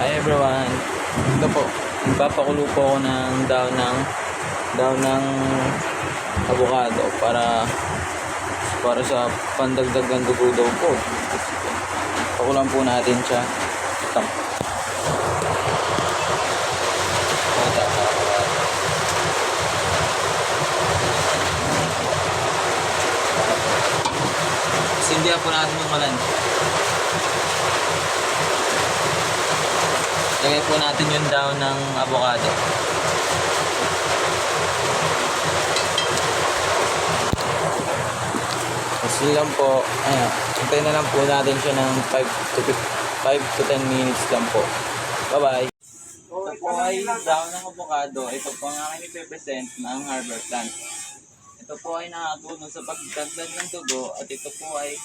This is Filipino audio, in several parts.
Hi everyone. Ito po, magpapakulo po ako ng daw ng avocado para sa pandagdag ng dugo daw po. Pakulan po natin siya. Ito. Sindihan po natin yung malan. Lagay po natin yung daw ng avocado. Kasi lang po, ayan, hintayin na lang po natin siya ng 5 to 10 minutes lang po. Bye-bye! Ito po ay daw ng avocado. Ito po ang aking ipipresent ng Harbor Plant. Ito po ay nakatulong sa pagdagdag ng dugo at ito po ay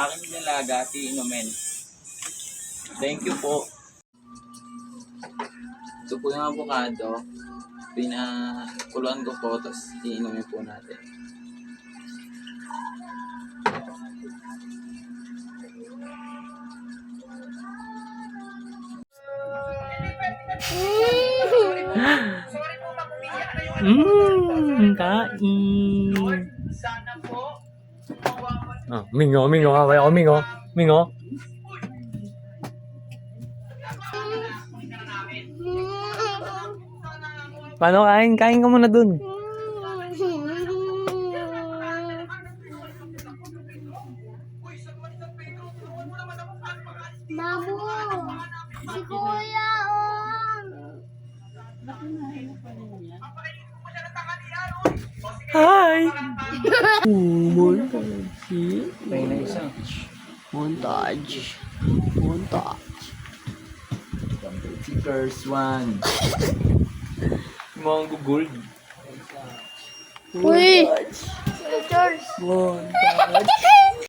aking nilaga at iinumin. Thank you po! Ito po yung avocado. Pinakuluan ko po, tapos iinumin po natin. Kain. Ah, Mingo, kaway ako, Mingo. Paano kain? Kain ka muna dun. Babu, si Kuya, Hi! May na isa. Montage. Stickers 1. Mga gold. Uy! George! Wow.